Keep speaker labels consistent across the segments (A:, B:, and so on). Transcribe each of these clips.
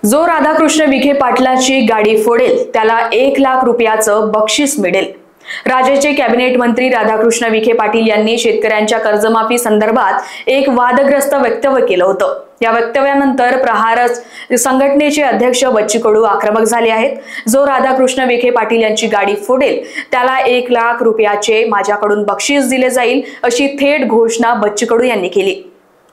A: जो राधाकृष्ण विखे पाटलाची गाडी फोडेल त्याला 1 लाख रुपयाचं बक्षीस मिळेल। राज्याचे कॅबिनेट मंत्री राधाकृष्ण विखे पाटील यांनी शेतकऱ्यांच्या कर्जमाफी संदर्भात एक वादग्रस्त वक्तव्य केलं होतं। या वक्तव्यानंतर प्रहार संघटनेचे अध्यक्ष बच्चू कडू आक्रमक झाले आहेत। जो राधाकृष्ण विखे पाटील यांची गाडी फोडेल त्याला 1 लाख रुपयाचे माझ्याकडून बक्षीस दिले जाईल, अशी थेट घोषणा बच्चू कडू यांनी केली।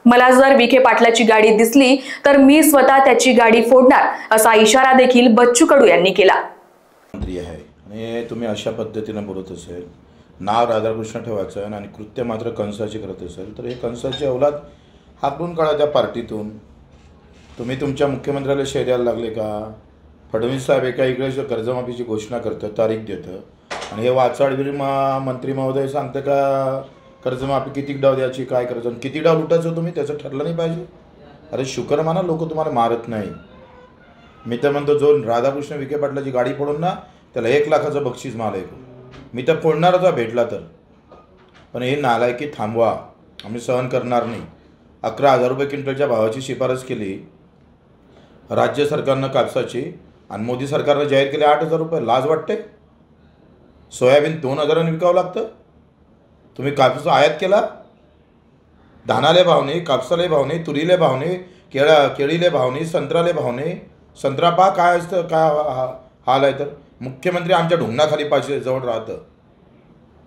A: मला जर विखे पाटलाची गाडी दिसली तर मी स्वतः त्याची गाडी फोडणार, असा इशारा देखील बच्चू कडू यांनी केला।
B: मंत्री आहे आणि तुम्ही अशा पद्धतीने बोलत असेल, नाव राधाकृष्ण ठेवायचं आणि कृत्य मात्र कंसाची करत असेल तर हे कंसाची औलाद हाकलून काढा त्या पार्टीतून। तुम्ही तुमच्या मुख्यमंत्र्याला शेऱ्याला लागले का? फडणवीस साहेब एका इकडे कर्जमाफीची घोषणा करतं, तारीख देतं आणि हे वाचाडवीर मंत्री महोदय सांगतं का कर्जमाफी किती डाव द्यायची, काय करायचं, किती डाव लुटायचं तुम्ही त्याचं ठरलं नाही पाहिजे? अरे शुक्र माना लोक तुम्हाला मारत नाही। मी तर म्हणतो जो राधाकृष्ण विखे पाटलाची गाडी फोडून ना त्याला 1 लाखाचं बक्षीस मला मी तर फोडणारच भेटला तर। पण हे नालायकी थांबवा, आम्ही सहन करणार नाही। 11,000 रुपये क्विंटलच्या भावाची शिफारस केली राज्य सरकारनं कापसाची आणि मोदी सरकारनं जाहीर केले 8,000 रुपये। लाज वाटते? सोयाबीन 2,000 विकावं लागतं, तुम्ही कापूस आयात केला। धानाले भाव नाही, कापसाले भाव नाही, तुरीले भाव नाही, केळीले भाव नाही, संत्राले भाव नाही। संत्रा पहा काय असतं, काय हाल आहे। तर मुख्यमंत्री आमच्या ढुंगणाखाली पाशी जवळ राहतं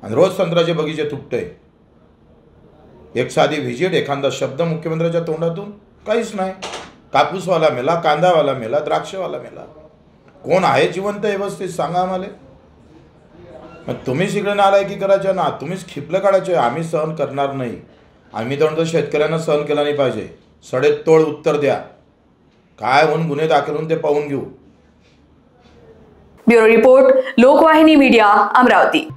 B: आणि रोज संत्र्याचे बगीचे तुटते। एक साधी व्हिजिट, एखादा शब्द मुख्यमंत्र्याच्या तोंडातून काहीच नाही। कापूसवाला मेला, कांदावाला मेला, द्राक्षवाला मेला। कोण आहे जिवंत व्यवस्थित सांगा आम्हाला? मग तुम्हीच इकडे नालायकी करायचे ना, तुम्हीच खिपलं काढायचे। आम्ही सहन करणार नाही। आम्ही तर म्हणतो शेतकऱ्यांना सहन केला नाही पाहिजे। सडेतोड उत्तर द्या, काय होऊन गुन्हे दाखल होऊन ते पाहून घेऊ।
A: Bureau report, Lokvahini media, Amravati.